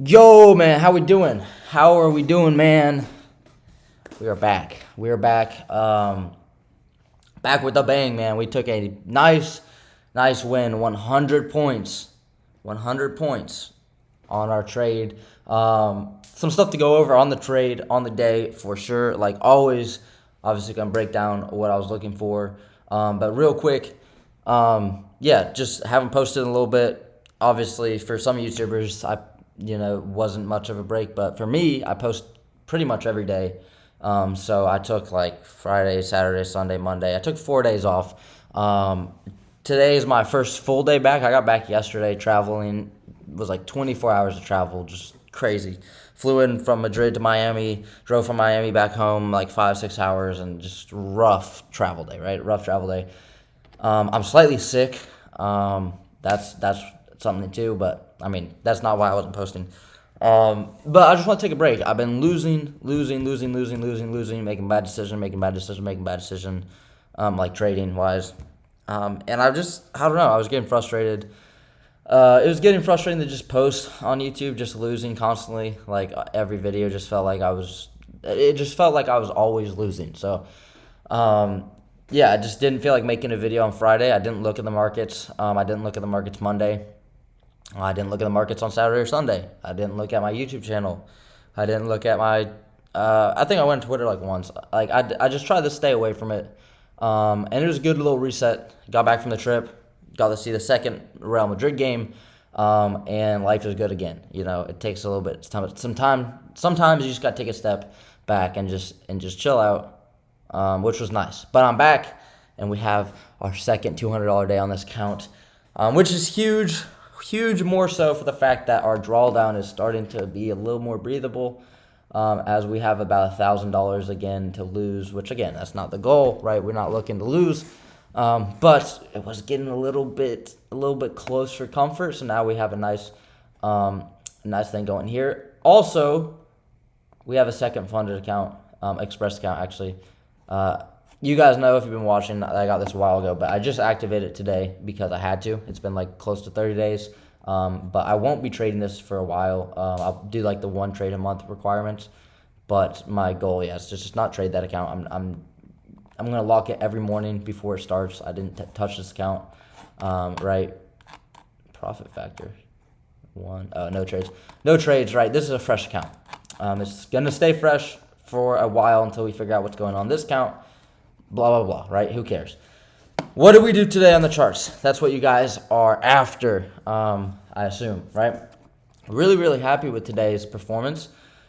Yo, man, how we doing? How are we doing, man? We are back. We are back. Back with a bang, man. We took a nice win, 100 points, 100 points on our trade. Some stuff to go over on the trade on the day for sure. Like always, obviously gonna break down what I was looking for. But real quick, yeah, just haven't posted in a little bit. Obviously, for some YouTubers, wasn't much of a break, but for me, I post pretty much every day. So I took like Friday, Saturday, Sunday, Monday. I took 4 days off. Today is my first full day back. I got back yesterday traveling. It was like 24 hours of travel, just crazy. Flew in from Madrid to Miami, drove from Miami back home like 5, 6 hours, and just rough travel day, right? Rough travel day. I'm slightly sick. That's something too, but I mean that's not why I wasn't posting. But I just want to take a break. I've been losing, making bad decision, like trading wise. And I don't know, I was getting frustrated. It was getting frustrating to just post on YouTube, just losing constantly. Like every video it just felt like I was always losing. So, yeah, I just didn't feel like making a video on Friday. I didn't look at the markets. I didn't look at the markets Monday. I didn't look at the markets on Saturday or Sunday. I didn't look at my YouTube channel. I didn't look at my. I think I went to Twitter like once. Like I just tried to stay away from it. And it was a good little reset. Got back from the trip. Got to see the second Real Madrid game. And life is good again. You know, it takes a little bit of time. Sometimes you just got to take a step back and just chill out, which was nice. But I'm back, and we have our second $200 day on this account, which is huge. Huge, more so for the fact that our drawdown is starting to be a little more breathable, as we have about $1,000 again to lose, which again, that's not the goal, right? We're not looking to lose, but it was getting a little bit close for comfort. So now we have a nice thing going here. Also, we have a second funded account, Express account actually. You guys know if you've been watching, I got this a while ago, but I just activated it today because I had to. It's been like close to 30 days, but I won't be trading this for a while. I'll do like the one trade a month requirements, but my goal, is to just not trade that account. I'm gonna lock it every morning before it starts. I didn't touch this account, right? Profit factor, no trades, right? This is a fresh account. It's gonna stay fresh for a while until we figure out what's going on this account. Blah, blah, blah, right? Who cares? What did we do today on the charts? That's what you guys are after, I assume, right? Really happy with today's performance.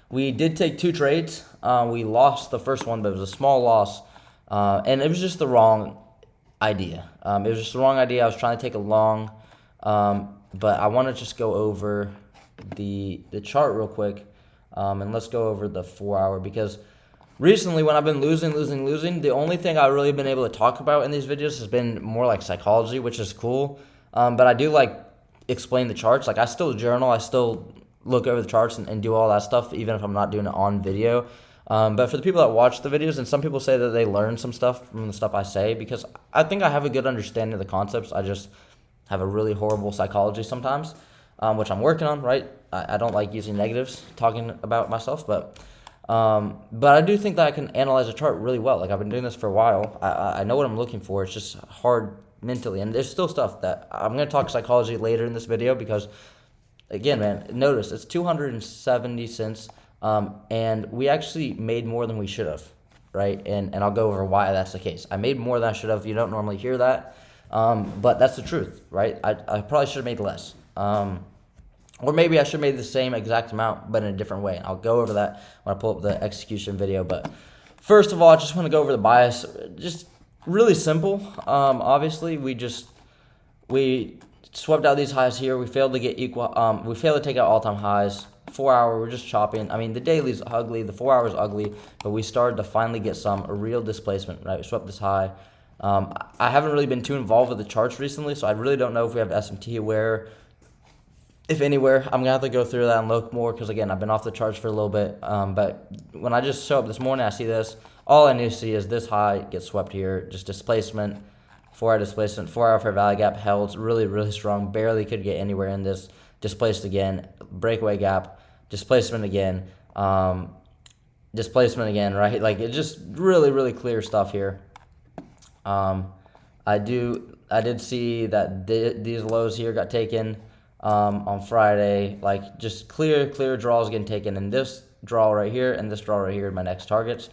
We did take two trades. We lost the first one, but it was a small loss, and it was just the wrong idea. It was just the wrong idea. I was trying to take a long, but I want to just go over the chart real quick, and let's go over the 4-hour because recently, when I've been losing, the only thing I've really been able to talk about in these videos has been more like psychology, which is cool. But I do like explain the charts. Like I still journal, I still look over the charts and do all that stuff, even if I'm not doing it on video. But for the people that watch the videos, and some people say that they learn some stuff from the stuff I say, because I think I have a good understanding of the concepts. I just have a really horrible psychology sometimes, which I'm working on, right? I don't like using negatives talking about myself, but I do think that I can analyze a chart really well. Like I've been doing this for a while. I know what I'm looking for. It's just hard mentally, and there's still stuff that I'm going to talk psychology later in this video because, again, man, notice it's 270 cents, and we actually made more than we should have, right? And I'll go over why that's the case. I made more than I should have. You don't normally hear that, but that's the truth, right? I probably should have made less. Or maybe I should have made the same exact amount, but in a different way. I'll go over that when I pull up the execution video. But first of all, I just want to go over the bias. Just really simple. Obviously, we swept out these highs here. We failed to get equal. We failed to take out all-time highs. 4-hour, we're just chopping. I mean, the daily's ugly. The 4-hour is ugly. But we started to finally get a real displacement, right? We swept this high. I haven't really been too involved with the charts recently, so I really don't know if we have SMT aware. If anywhere, I'm going to have to go through that and look more because, again, I've been off the charts for a little bit. But when I just show up this morning, I see this. All I need to see is this high get swept here. Just displacement, 4-hour displacement, 4-hour fair value gap held really strong. Barely could get anywhere in this. displaced again, breakaway gap, displacement again, displacement again, right? Like, it's just really, really clear stuff here. I did see that these lows here got taken on Friday. Like, just clear draws getting taken. And this draw right here and this draw right here are my next targets.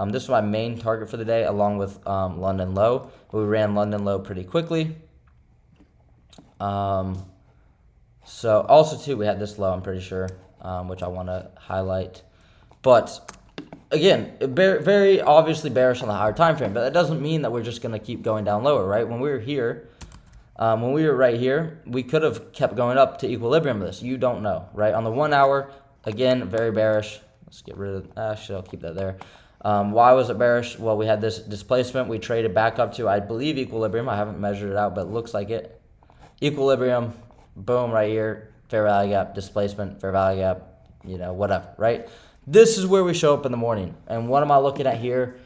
This is my main target for the day, along with London low. But we ran London low pretty quickly. So also too, we had this low, I'm pretty sure, which I want to highlight. But again, very obviously bearish on the higher time frame, but that doesn't mean that we're just going to keep going down lower, right? When we were here, when we were right here, we could have kept going up to equilibrium of this. You don't know, right? On the 1 hour, again, very bearish. Let's get rid of, actually, I'll keep that there. Why was it bearish? Well, we had this displacement. We traded back up to, I believe, equilibrium. I haven't measured it out, but it looks like it. Equilibrium, boom, right here. Fair value gap, displacement, fair value gap, whatever, right? This is where we show up in the morning. And what am I looking at here?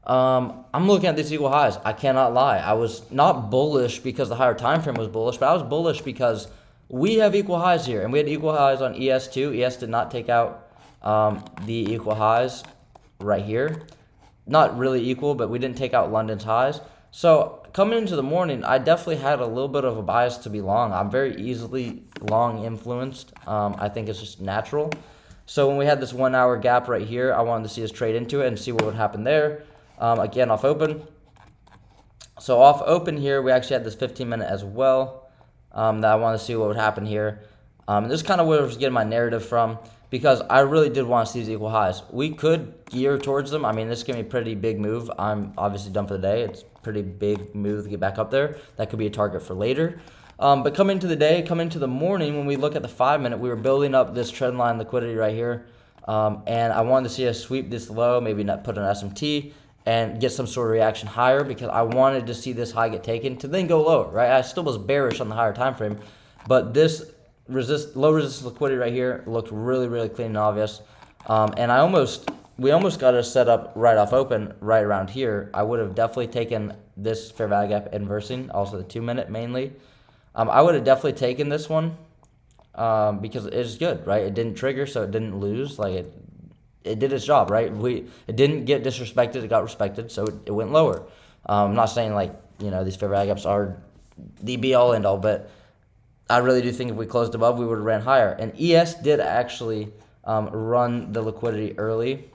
I'm looking at these equal highs. I cannot lie. I was not bullish because the higher time frame was bullish, but I was bullish because we have equal highs here. And we had equal highs on ES too. ES did not take out the equal highs right here. Not really equal, but we didn't take out London's highs. So coming into the morning, I definitely had a little bit of a bias to be long. I'm very easily long influenced. I think it's just natural. So when we had this 1 hour gap right here, I wanted to see us trade into it and see what would happen there. Again, off open. So off open here, we actually had this 15-minute as well that I wanted to see what would happen here. And this is kind of where I was getting my narrative from, because I really did want to see these equal highs. We could gear towards them. I mean, this is going to be a pretty big move. I'm obviously done for the day. It's a pretty big move to get back up there. That could be a target for later. But come into the day, come into the morning, when we look at the 5-minute, we were building up this trend line liquidity right here. And I wanted to see us sweep this low, maybe not put an SMT, and get some sort of reaction higher, because I wanted to see this high get taken to then go lower, right? I still was bearish on the higher time frame, but this low resistance liquidity right here looked really, really clean and obvious. And we almost got it set up right off open, right around here. I would have definitely taken this fair value gap inversing, also the 2-minute mainly. I would have definitely taken this one because it's good, right? It didn't trigger, so it didn't lose. Like, it did its job, right? It didn't get disrespected, it got respected, so it went lower. I'm not saying, like, these fair value gaps are the be-all, end-all, but I really do think if we closed above, we would have ran higher. And ES did actually run the liquidity early.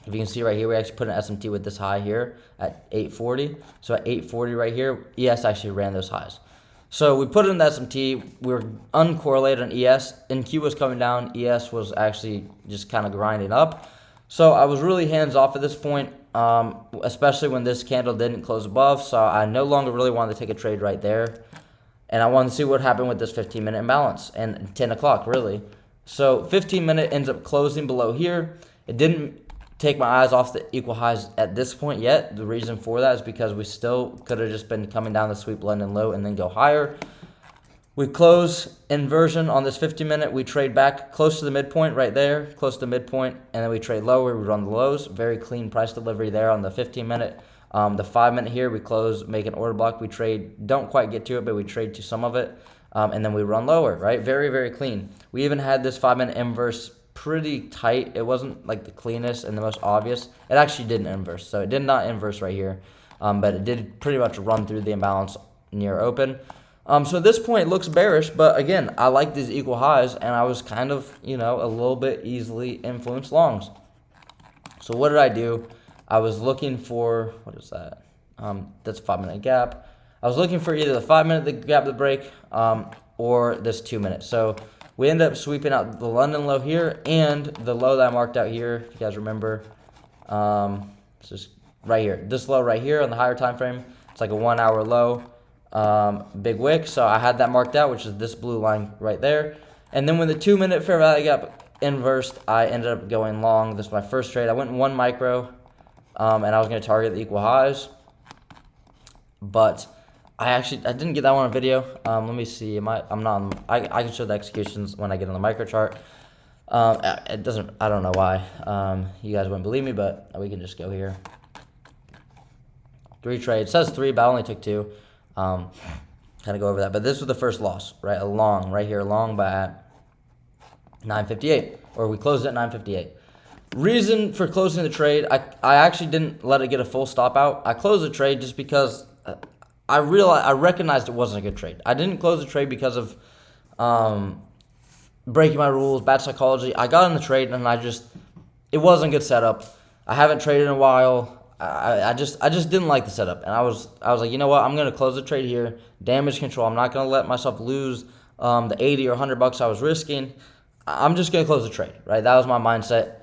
If you can see right here, we actually put an SMT with this high here at 840. So at 840 right here, ES actually ran those highs. So we put it in the SMT. We were uncorrelated on ES. NQ was coming down. ES was actually just kind of grinding up. So I was really hands-off at this point, especially when this candle didn't close above. So I no longer really wanted to take a trade right there. And I wanted to see what happened with this 15-minute imbalance and 10 o'clock, really. So 15-minute ends up closing below here. It didn't take my eyes off the equal highs at this point yet. The reason for that is because we still could have just been coming down the sweep London low and then go higher. We close inversion on this 15-minute. We trade back close to the midpoint right there, close to the midpoint, and then we trade lower. We run the lows. Very clean price delivery there on the 15-minute. The 5-minute here, we close, make an order block. We trade, don't quite get to it, but we trade to some of it, and then we run lower, right? Very, very clean. We even had this 5-minute inverse pretty tight. It wasn't like the cleanest and the most obvious. It actually didn't inverse, so it did not inverse right here, but it did pretty much run through the imbalance near open. So at this point, it looks bearish, but again, I like these equal highs, and I was kind of, a little bit easily influenced longs. So what did I do? I was looking for, what is that? That's a 5-minute gap. I was looking for either the 5-minute gap to break or this 2-minute. So we ended up sweeping out the London low here and the low that I marked out here, if you guys remember. It's just right here. This low right here on the higher time frame. It's like a 1 hour low, big wick. So I had that marked out, which is this blue line right there. And then when the 2-minute fair value gap inversed, I ended up going long. This is my first trade. I went 1 micro. And I was going to target the equal highs, but I didn't get that one on video. Let me see. I'm not on, I can show the executions when I get on the micro chart. It doesn't, I don't know why. You guys wouldn't believe me, but we can just go here. 3 trades. It says 3, but I only took 2. kind of go over that. But this was the first loss, right? A long, right here, long by 9:58, or we closed at 9:58. Reason for closing the trade, I actually didn't let it get a full stop out. I closed the trade just because I recognized it wasn't a good trade. I didn't close the trade because of breaking my rules, bad psychology. I got in the trade and it wasn't a good setup. I haven't traded in a while. I just didn't like the setup, and I was like, you know what? I'm gonna close the trade here. Damage control. I'm not gonna let myself lose the 80 or $100 I was risking. I'm just gonna close the trade, right? That was my mindset.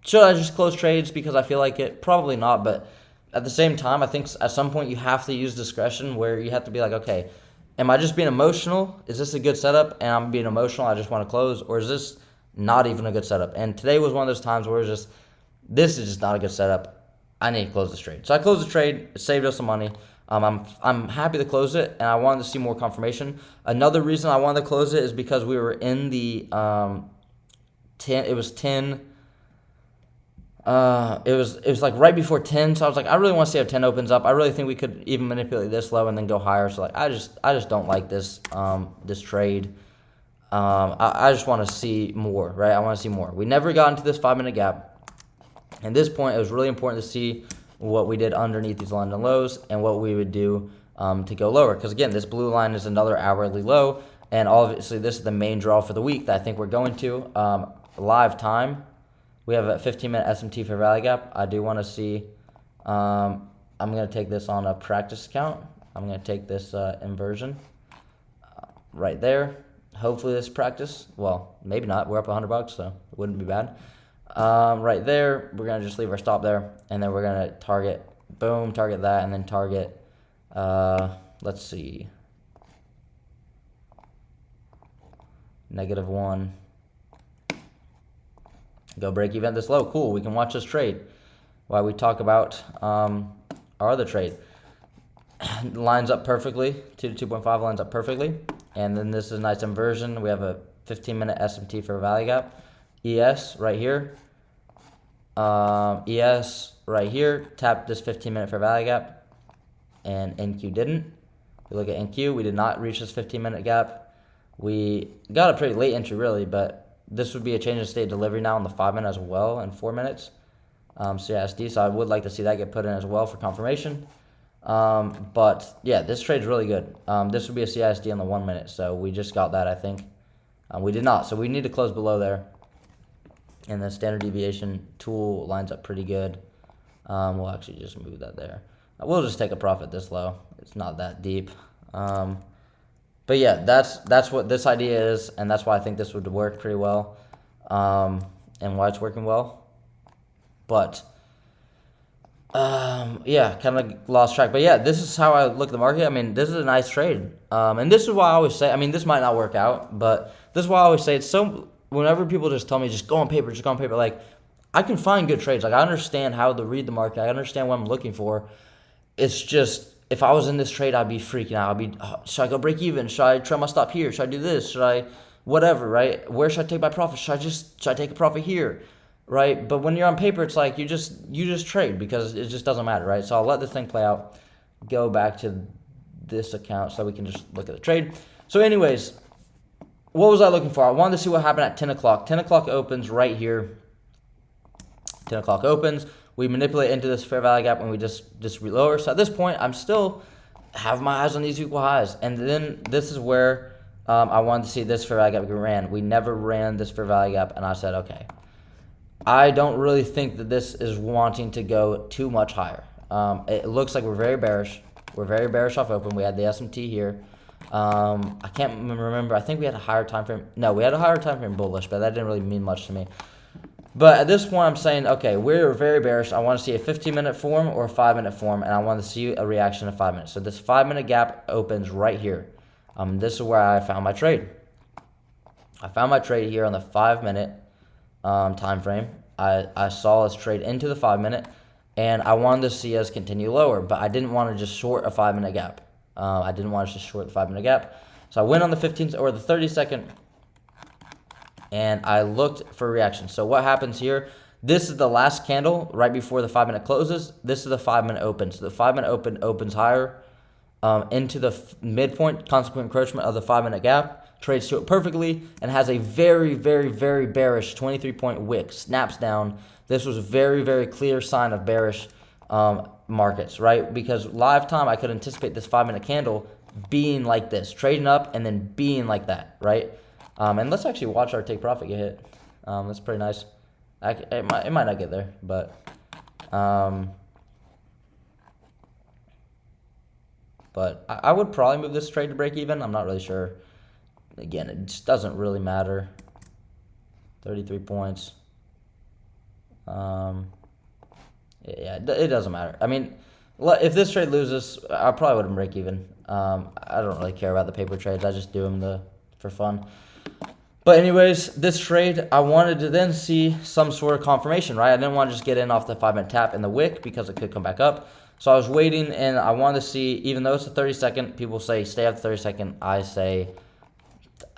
Should I just close trades because I feel like it? Probably not, but at the same time, I think at some point you have to use discretion where you have to be like, okay, am I just being emotional? Is this a good setup and I'm being emotional, I just want to close? Or is this not even a good setup? And today was one of those times where this is just not a good setup. I need to close this trade. So I closed the trade. It saved us some money. I'm happy to close it, and I wanted to see more confirmation. Another reason I wanted to close it is because we were in the 10. It was 10. It was like right before 10. So I was like, I really want to see how 10 opens up. I really think we could even manipulate this low and then go higher. So like, I just don't like this trade. I just want to see more, right? I want to see more. We never got into this 5-minute gap. At this point, it was really important to see what we did underneath these London lows and what we would do to go lower. Because, again, this blue line is another hourly low, and obviously this is the main draw for the week that I think we're going to. Live time, we have a 15-minute SMT for value gap. I do want to see I'm going to take this on a practice account. I'm going to take this inversion right there. Hopefully this practice. Well, maybe not. We're up $100, so it wouldn't be bad. Right there, we're going to just leave our stop there, and then we're going to target that, and then target, let's see, -1. Go break even this low. Cool, we can watch this trade while we talk about our other trade. Lines up perfectly, 2 to 2.5 lines up perfectly, and then this is a nice inversion. We have a 15-minute SMT for value gap. ES right here. ES right here. Tap this 15-minute for value gap, and NQ didn't. We look at NQ. We did not reach this 15-minute gap. We got a pretty late entry, really, but this would be a change of state delivery now on the 5-minute as well in 4 minutes. CISD, so I would like to see that get put in as well for confirmation. But yeah, this trade's really good. This would be a CISD on the 1 minute, so we just got that, I think. We did not, so we need to close below there. And the standard deviation tool lines up pretty good. We'll actually just move that there. We'll just take a profit this low. It's not that deep. But yeah, that's what this idea is, and that's why I think this would work pretty well, and why it's working well. But yeah, kind of lost track. But yeah, this is how I look at the market. I mean, this is a nice trade. And this is why I always say, I mean, this might not work out, but this is why I always say it's so, whenever people just tell me, just go on paper, like, I can find good trades. Like, I understand how to read the market. I understand what I'm looking for. It's just, if I was in this trade, I'd be freaking out. I'd be, should I go break even? Should I try my stop here? Should I do this? Should I, whatever, right? Where should I take my profit? Should I take a profit here? Right? But when you're on paper, it's like you just trade because it just doesn't matter, right? So I'll let this thing play out. Go back to this account so we can just look at the trade. So anyways, what was I looking for? I wanted to see what happened at 10 o'clock. 10 o'clock opens right here. 10 o'clock opens. We manipulate into this fair value gap and we just relower. So at this point, I'm still have my eyes on these equal highs. And then this is where I wanted to see this fair value gap get ran. We never ran this fair value gap, and I said, okay, I don't really think that this is wanting to go too much higher. It looks like we're very bearish. We're very bearish off open. We had the SMT here. I can't remember. I think we had a higher time frame. No, we had a higher time frame bullish, but that didn't really mean much to me. But at this point, I'm saying, okay, we're very bearish. I want to see a 15-minute form or a 5-minute form, and I want to see a reaction in 5 minutes. So this 5-minute gap opens right here. This is where I found my trade. I found my trade here on the 5-minute time frame. I saw us trade into the 5-minute, and I wanted to see us continue lower, but I didn't want to just short a 5-minute gap. I didn't want to just short the 5-minute gap. So I went on the 15th or the 30-second, and I looked for reaction. So what happens here? This is the last candle right before the 5-minute closes. This is the 5-minute open. So the 5-minute open opens higher. into the midpoint, consequent encroachment of the 5-minute gap, trades to it perfectly, and has a very, very, very bearish 23-point wick, snaps down. This was a very, very clear sign of bearish markets, right? Because live time, I could anticipate this 5-minute candle being like this, trading up and then being like that, right? And let's actually watch our take profit get hit. That's pretty nice. It might not get there, but I would probably move this trade to break even. I'm not really sure. Again, it just doesn't really matter. 33 points. Yeah, it doesn't matter. I mean, if this trade loses, I probably wouldn't break even. I don't really care about the paper trades. I just do them for fun. But anyways, this trade, I wanted to then see some sort of confirmation, right? I didn't want to just get in off the 5-minute tap in the wick because it could come back up. So I was waiting, and I wanted to see, even though it's a 30-second, people say stay at the 30-second. I say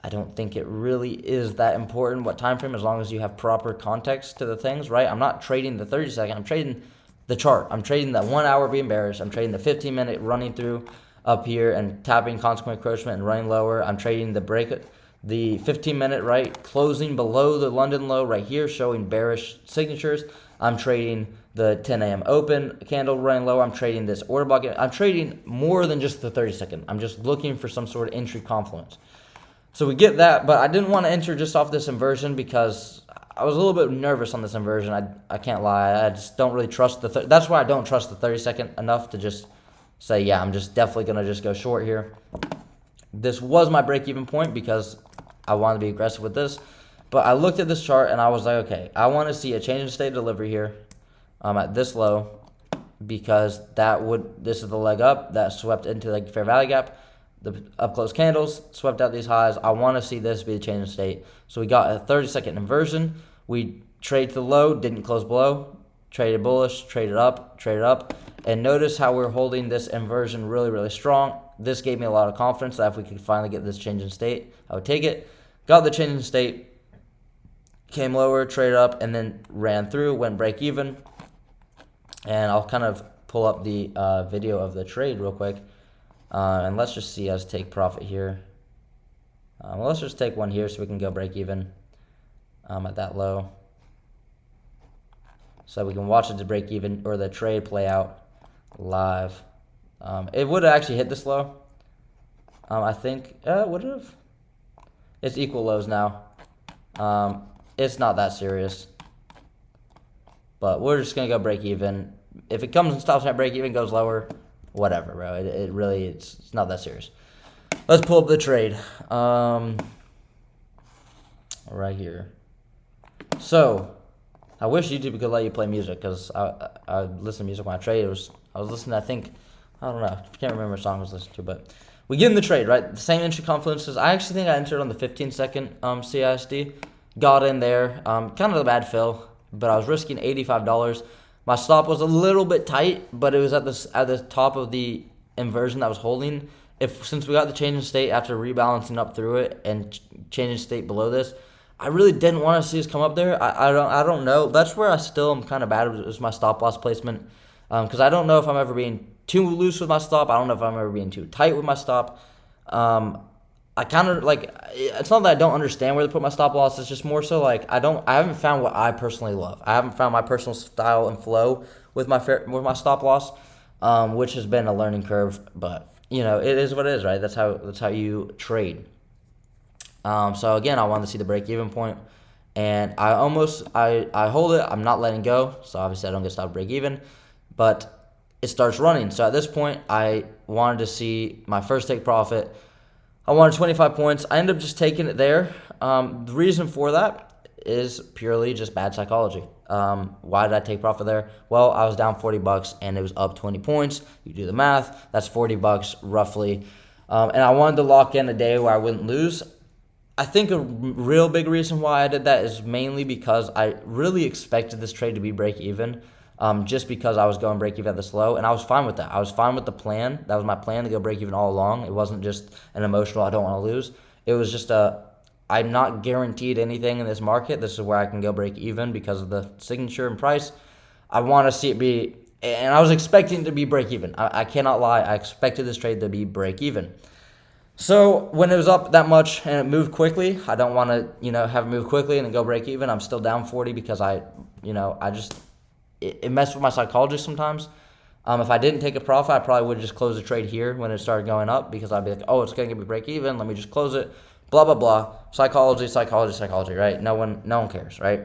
I don't think it really is that important what time frame, as long as you have proper context to the things, right? I'm not trading the 30-second. I'm trading the chart. I'm trading the 1 hour being bearish. I'm trading the 15-minute running through up here and tapping consequent encroachment and running lower. I'm trading the break, the 15-minute, right, closing below the London low right here, showing bearish signatures. I'm trading the 10 a.m. open candle running low. I'm trading this order block. I'm trading more than just the 30-second. I'm just looking for some sort of entry confluence. So we get that, but I didn't want to enter just off this inversion because I was a little bit nervous on this inversion. I can't lie. I just don't really trust that's why I don't trust the 30-second enough to just say, yeah, I'm just definitely going to just go short here. This was my break-even point because I wanted to be aggressive with this. But I looked at this chart and I was like, okay, I want to see a change in state delivery here at this low, because this is the leg up that swept into the fair value gap. The up close candles swept out these highs. I want to see this be the change in state. So we got a 30-second inversion. We trade to the low, didn't close below, traded bullish, traded up. And notice how we're holding this inversion really, really strong. This gave me a lot of confidence that if we could finally get this change in state, I would take it. Got the change in state, came lower, traded up, and then ran through, went break even. And I'll kind of pull up the video of the trade real quick. And let's just see us take profit here. Well, let's just take one here so we can go break even at that low. So we can watch it to break even, or the trade play out live. It would have actually hit this low. I think it would have. It's equal lows now. It's not that serious. But we're just going to go break even. If it comes and stops at break even, goes lower, whatever, bro. It really, it's not that serious. Let's pull up the trade. Right here. So, I wish YouTube could let you play music, because I listen to music when I trade. I was listening to, I don't know, I can't remember what song I was listening to, but we get in the trade, right? The same entry confluences. I actually think I entered on the 15-second CISD. Got in there. Kind of a bad fill, but I was risking $85. My stop was a little bit tight, but it was at the top of the inversion that was holding. Since we got the change in state after rebalancing up through it and changing state below this, I really didn't want to see us come up there. I don't know. That's where I still am kind of bad with my stop loss placement, because I don't know if I'm ever being too loose with my stop. I don't know if I'm ever being too tight with my stop. I kind of it's not that I don't understand where to put my stop loss. It's just more so I haven't found what I personally love. I haven't found my personal style and flow with my stop loss, which has been a learning curve. But it is what it is, right? That's how you trade. So again, I wanted to see the break even point, and I hold it. I'm not letting go. So obviously I don't get stopped break even, but it starts running. So at this point, I wanted to see my first take profit. I wanted 25 points. I ended up just taking it there. The reason for that is purely just bad psychology. Why did I take profit there? Well, I was down $40 and it was up 20 points. You do the math. That's $40 roughly. And I wanted to lock in a day where I wouldn't lose. I think a real big reason why I did that is mainly because I really expected this trade to be break even. Just because I was going break even at this low, and I was fine with that. I was fine with the plan. That was my plan, to go break even all along. It wasn't just an emotional, I don't want to lose. It was just I'm not guaranteed anything in this market. This is where I can go break even because of the signature and price. I want to see it be and I was expecting it to be break even. I cannot lie. I expected this trade to be break even. So when it was up that much and it moved quickly, I don't want to, have it move quickly and then go break even. I'm still down 40 because it messed with my psychology sometimes. If I didn't take a profit, I probably would have just closed the trade here when it started going up because I'd be like, oh, it's going to be break even. Let me just close it. Blah, blah, blah. Psychology, right? No one cares, right?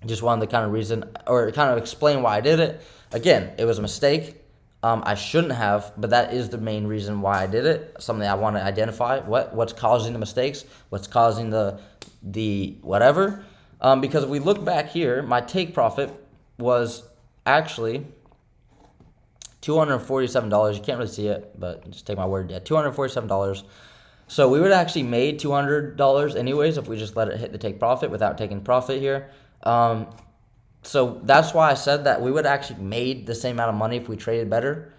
Just wanted the kind of reason or kind of explain why I did it. Again, it was a mistake. I shouldn't have, but that is the main reason why I did it. Something I want to identify. What's causing the mistakes? What's causing the whatever? Because if we look back here, my take profit was actually $247. You can't really see it, but just take my word. Yeah, $247. So we would have actually made $200 anyways if we just let it hit the take profit without taking profit here. So that's why I said that we would have actually made the same amount of money if we traded better.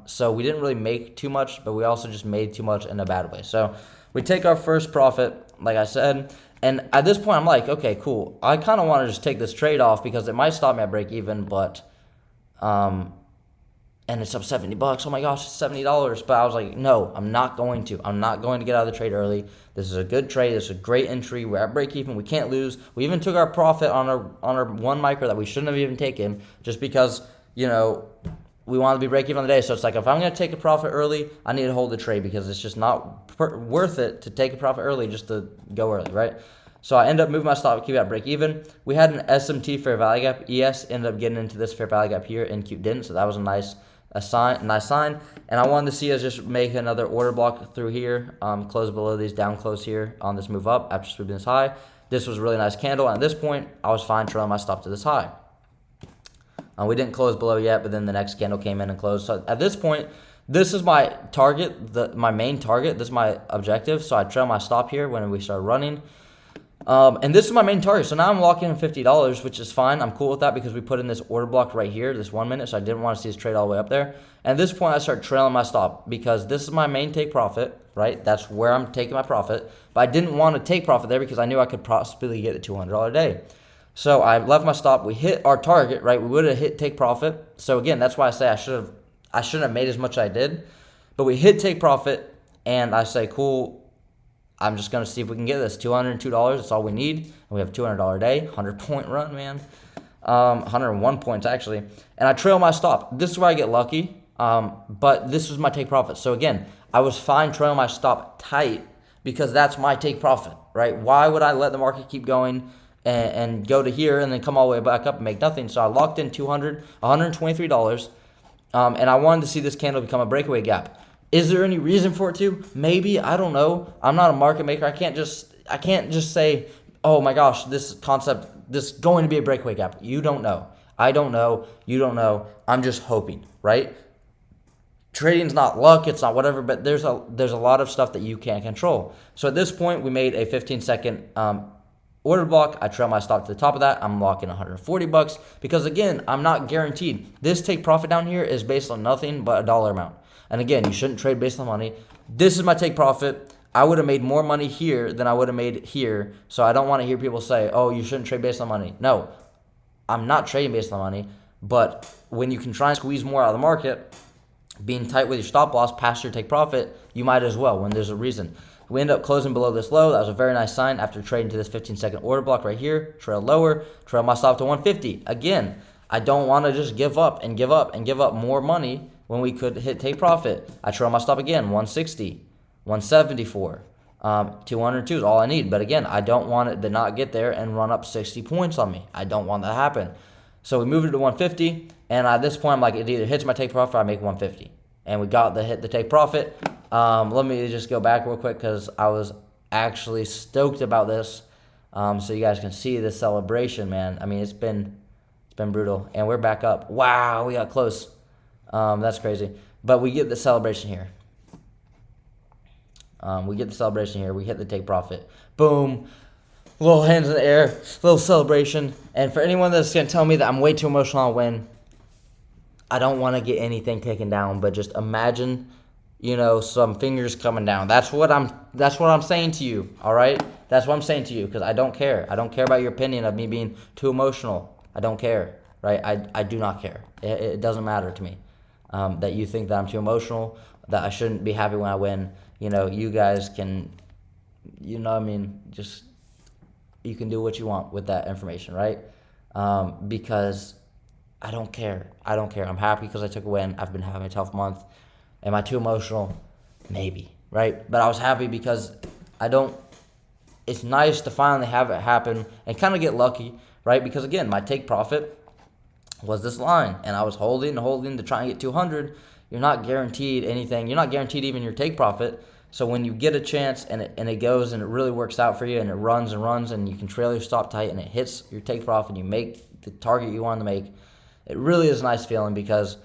So we didn't really make too much, but we also just made too much in a bad way. So we take our first profit, like I said, and at this point I'm like, okay, cool. I kind of want to just take this trade off because it might stop me at break even, but and it's up $70. Oh my gosh, it's $70. But I was like, no, I'm not going to. I'm not going to get out of the trade early. This is a good trade. This is a great entry. We're at break even. We can't lose. We even took our profit on our one micro that we shouldn't have even taken just because, we want to be break even on the day. So it's like if I'm going to take a profit early, I need to hold the trade because it's just not worth it to take a profit early just to go early, right? So I end up moving my stop, keep it at break even. We had an SMT fair value gap. ES ended up getting into this fair value gap here. NQ didn't, so that was a nice sign. And I wanted to see us just make another order block through here, close below these, down close here on this move up after sweeping this high. This was a really nice candle, and at this point, I was fine trailing my stop to this high. We didn't close below yet, but then the next candle came in and closed. So at this point, this is my target, my main target. This is my objective. So I trailed my stop here when we started running. And this is my main target. So now I'm locking in $50, which is fine. I'm cool with that because we put in this order block right here, this 1 minute. So I didn't want to see this trade all the way up there. And at this point, I start trailing my stop because this is my main take profit, right? That's where I'm taking my profit. But I didn't want to take profit there because I knew I could possibly get a $200 a day. So I left my stop. We hit our target, right? We would have hit take profit. So again, that's why I say I shouldn't have made as much as I did. But we hit take profit, and I say, cool. I'm just going to see if we can get this. $202, that's all we need. And we have a $200 a day, 100-point run, man. 101 points, actually. And I trail my stop. This is where I get lucky, but this was my take profit. So, again, I was fine trailing my stop tight because that's my take profit, right? Why would I let the market keep going and go to here and then come all the way back up and make nothing? So I locked in $123, and I wanted to see this candle become a breakaway gap. Is there any reason for it to? Maybe. I don't know. I'm not a market maker. I can't just say, oh my gosh, this is going to be a breakaway gap. You don't know. I don't know. You don't know. I'm just hoping, right? Trading's not luck. It's not whatever, but there's a lot of stuff that you can't control. So at this point, we made a 15-second order block. I trail my stop to the top of that. I'm locking $140 because, again, I'm not guaranteed. This take profit down here is based on nothing but a dollar amount. And again, you shouldn't trade based on money. This is my take profit. I would have made more money here than I would have made here. So I don't want to hear people say, oh, you shouldn't trade based on money. No, I'm not trading based on money. But when you can try and squeeze more out of the market, being tight with your stop loss past your take profit, you might as well when there's a reason. We end up closing below this low. That was a very nice sign after trading to this 15-second order block right here. Trail lower, trail my stop to 150. Again, I don't want to just give up and give up more money when we could hit take profit. I trail my stop again, 160, 174, 202 is all I need. But again, I don't want it to not get there and run up 60 points on me. I don't want that to happen. So we moved it to 150, and at this point, I'm like, it either hits my take profit or I make 150. And we got the take profit. Let me just go back real quick because I was actually stoked about this. So you guys can see the celebration, man. I mean, it's been brutal, and we're back up. Wow, we got close. That's crazy. But we get the celebration here. We hit the take profit. Boom. Little hands in the air. Little celebration. And for anyone that's going to tell me that I'm way too emotional on a win, I don't want to get anything taken down. But just imagine, some fingers coming down. That's what I'm saying to you. All right? That's what I'm saying to you because I don't care. I don't care about your opinion of me being too emotional. I don't care. Right? right? I do not care. It doesn't matter to me that you think that I'm too emotional, that I shouldn't be happy when I win. You guys can, just you can do what you want with that information, right? Because I don't care. I don't care. I'm happy because I took a win. I've been having a tough month. Am I too emotional? Maybe, right? But I was happy because it's nice to finally have it happen and kind of get lucky, right? Because again, my take profit was this line, and I was holding to try and get 200. You're not guaranteed anything. You're not guaranteed even your take profit. So when you get a chance and it goes and it really works out for you and it runs and runs and you can trail your stop tight and it hits your take profit and you make the target you want to make, it really is a nice feeling because,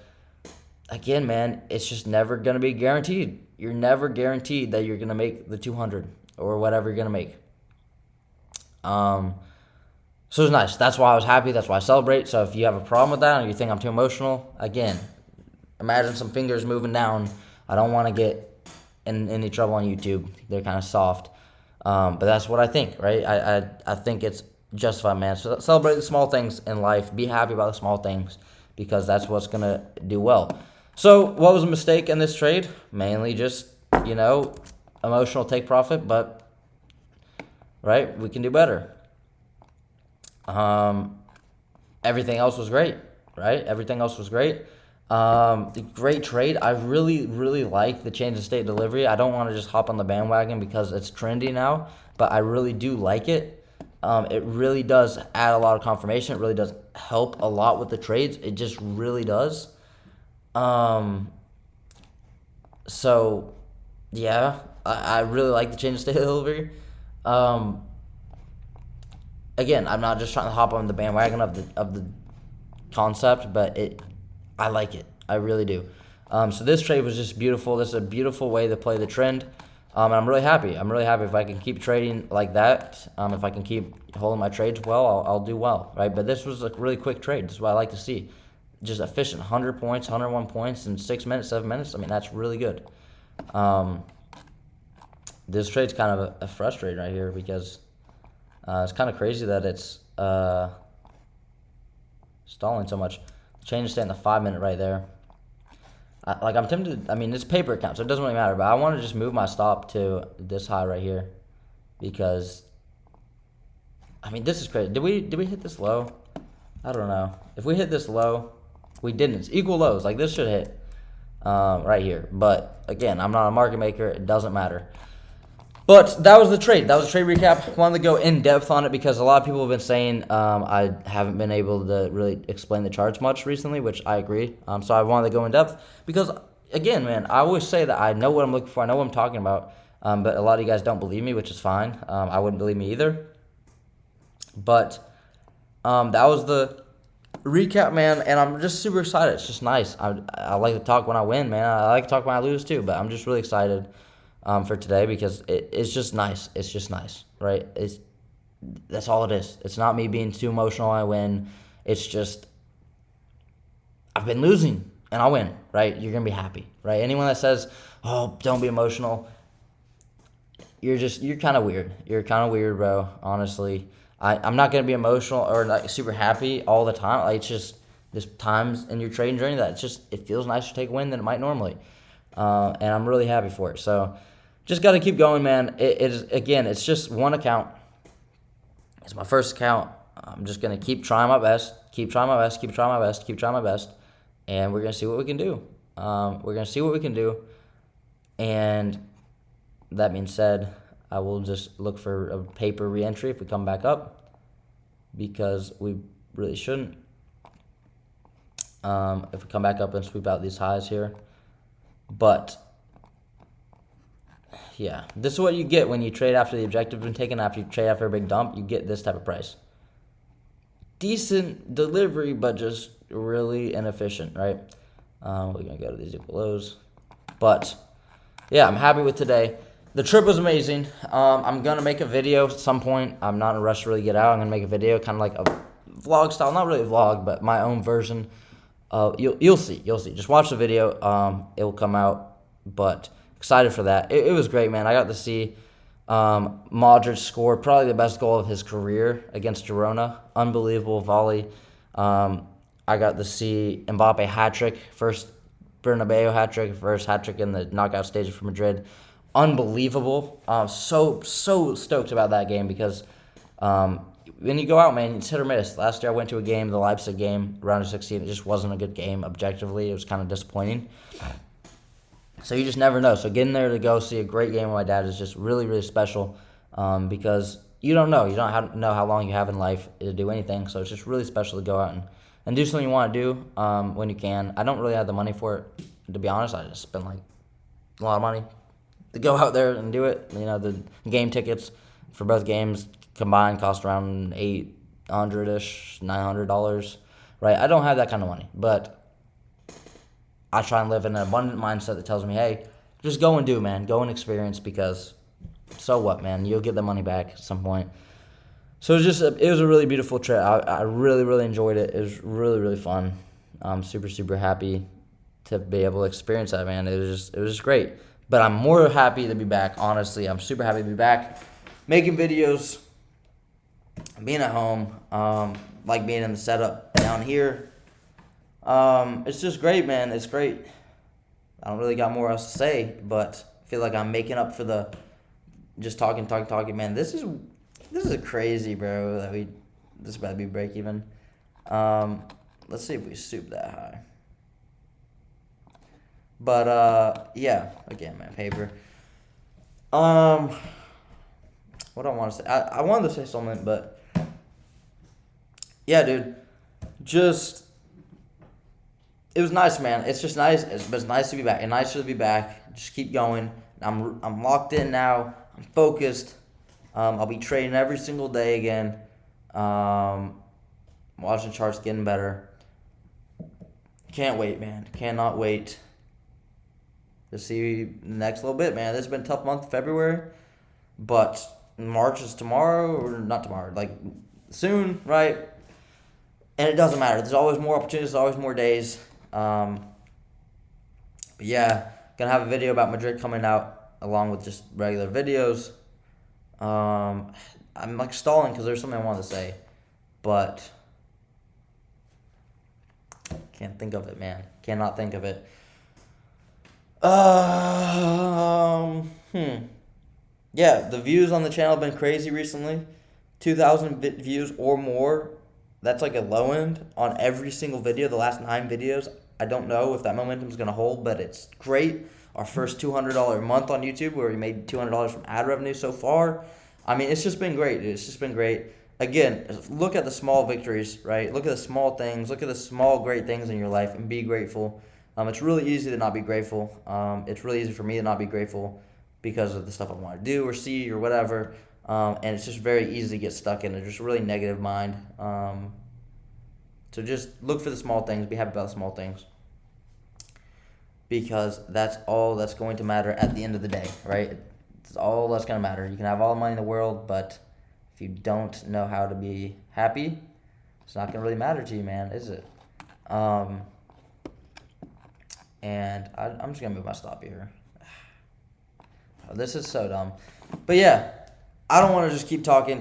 again, man, it's just never going to be guaranteed. You're never guaranteed that you're going to make the 200 or whatever you're going to make. So it was nice. That's why I was happy. That's why I celebrate. So if you have a problem with that or you think I'm too emotional, again, imagine some fingers moving down. I don't want to get in any trouble on YouTube. They're kind of soft. But that's what I think, right? I think it's justified, man. So celebrate the small things in life. Be happy about the small things because that's what's going to do well. So what was a mistake in this trade? Mainly just, emotional take profit, but, right, we can do better. Everything else was great, right? Everything else was great. The great trade. I really, really like the change of state delivery. I don't want to just hop on the bandwagon because it's trendy now, but I really do like it. It really does add a lot of confirmation. It really does help a lot with the trades. It just really does. So, yeah, I really like the change of state delivery. Again, I'm not just trying to hop on the bandwagon of the concept, but I like it. I really do. So this trade was just beautiful. This is a beautiful way to play the trend. And I'm really happy. I'm really happy if I can keep trading like that. If I can keep holding my trades well, I'll do well, right? But this was a really quick trade. This is what I like to see. Just efficient, 100 points, 101 points in 6 minutes, 7 minutes. I mean, that's really good. This trade's kind of a frustrating right here because it's kind of crazy that it's stalling so much. Change stay in the 5 minute right there. I'm tempted. I mean, it's paper account, so it doesn't really matter. But I want to just move my stop to this high right here, because I mean, this is crazy. Did we hit this low? I don't know. If we hit this low, we didn't. It's equal lows. Like this should hit right here. But again, I'm not a market maker. It doesn't matter. But that was the trade. That was a trade recap. Wanted to go in depth on it because a lot of people have been saying I haven't been able to really explain the charts much recently, which I agree. So I wanted to go in depth because, again, man, I always say that I know what I'm looking for. I know what I'm talking about. But a lot of you guys don't believe me, which is fine. I wouldn't believe me either. But that was the recap, man, and I'm just super excited. It's just nice. I like to talk when I win, man. I like to talk when I lose too, but I'm just really excited for today because it's just nice. It's just nice, right? That's all it is. It's not me being too emotional when I win. It's just I've been losing and I win, right? You're gonna be happy, right? Anyone that says, "Oh, don't be emotional," you're kind of weird. You're kind of weird, bro. Honestly, I'm not gonna be emotional or like super happy all the time. Like it's just there's times in your trading journey that it feels nicer to take a win than it might normally, and I'm really happy for it. So. Just got to keep going, man. It's just one account. It's my first account. I'm just going to keep trying my best, and we're going to see what we can do. And that being said, I will just look for a paper reentry if we come back up because we really shouldn't. If we come back up and sweep out these highs here. But yeah, this is what you get when you trade after the objective has been taken, after you trade after a big dump. You get this type of price. Decent delivery, but just really inefficient, right? We're going to go to these equal lows. But, yeah, I'm happy with today. The trip was amazing. I'm going to make a video at some point. I'm not in a rush to really get out. I'm going to make a video, kind of like a vlog style. Not really a vlog, but my own version. You'll see. Just watch the video. It will come out, but... excited for that. It was great, man. I got to see Modric score probably the best goal of his career against Girona. Unbelievable volley. I got to see Mbappe hat-trick, first Bernabeu hat-trick, first hat-trick in the knockout stage for Madrid. Unbelievable. So stoked about that game because when you go out, man, it's hit or miss. Last year I went to a game, the Leipzig game, round of 16. It just wasn't a good game objectively. It was kind of disappointing. So you just never know. So getting there to go see a great game with my dad is just really, really special because you don't know. You don't know how long you have in life to do anything. So it's just really special to go out and do something you want to do when you can. I don't really have the money for it, to be honest. I just spend like a lot of money to go out there and do it. You know, the game tickets for both games combined cost around $800-ish, $900, right? I don't have that kind of money, but I try and live in an abundant mindset that tells me, hey, just go and do, man. Go and experience because so what, man? You'll get the money back at some point. So it was a really beautiful trip. I really, really enjoyed it. It was really, really fun. I'm super, super happy to be able to experience that, man. It was just great. But I'm more happy to be back, honestly. I'm super happy to be back making videos, being at home, like being in the setup down here. It's just great, man. It's great. I don't really got more else to say, but I feel like I'm making up for the just talking, man. This is crazy, bro. This is about to be break even. Let's see if we soup that high. But yeah, again, man, paper. What I want to say, I wanted to say something, but yeah, dude, it was nice, man. It's just nice. It's nice to be back. It's nice to be back. Just keep going. I'm locked in now. I'm focused. I'll be trading every single day again. Watching charts getting better. Can't wait, man. Cannot wait to see the next little bit, man. This has been a tough month, February, but March is tomorrow, or not tomorrow, like soon, right? And it doesn't matter. There's always more opportunities. There's always more days. But yeah, gonna have a video about Madrid coming out along with just regular videos. I'm like stalling because there's something I wanted to say, but can't think of it, man. Cannot think of it. Yeah, the views on the channel have been crazy recently. 2,000 views or more. That's like a low end on every single video. The last 9 videos. I don't know if that momentum is going to hold, but it's great. Our first $200 a month on YouTube, where we made $200 from ad revenue so far. I mean, it's just been great. It's just been great. Again, look at the small victories, right? Look at the small things. Look at the small great things in your life and be grateful. It's really easy to not be grateful. It's really easy for me to not be grateful because of the stuff I want to do or see or whatever. And it's just very easy to get stuck in a just really negative mind. So just look for the small things. Be happy about the small things. Because that's all that's going to matter at the end of the day, right? It's all that's going to matter. You can have all the money in the world, but if you don't know how to be happy, it's not going to really matter to you, man, is it? And I'm just going to move my stop here. Oh, this is so dumb. But yeah, I don't want to just keep talking.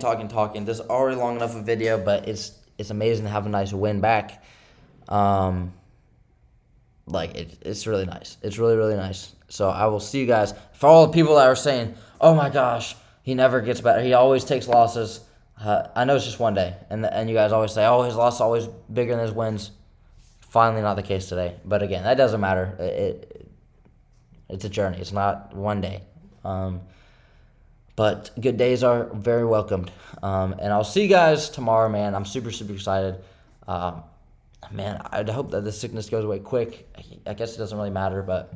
This is already long enough a video, but it's amazing to have a nice win back. It's really nice. It's really, really nice. So I will see you guys. For all the people that are saying, oh my gosh, he never gets better. He always takes losses. I know it's just one day. And you guys always say, oh, his loss is always bigger than his wins. Finally not the case today. But again, that doesn't matter. It's a journey. It's not one day. But good days are very welcomed. And I'll see you guys tomorrow, man. I'm super, super excited. Man, I hope that the sickness goes away quick. I guess it doesn't really matter, but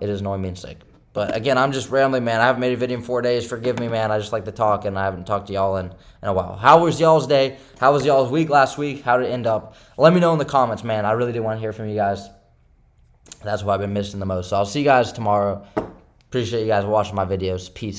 it is annoying being sick. But again, I'm just rambling, man. I haven't made a video in 4 days. Forgive me, man. I just like to talk, and I haven't talked to y'all in a while. How was y'all's day? How was y'all's week last week? How did it end up? Let me know in the comments, man. I really do want to hear from you guys. That's what I've been missing the most. So I'll see you guys tomorrow. Appreciate you guys watching my videos. Peace.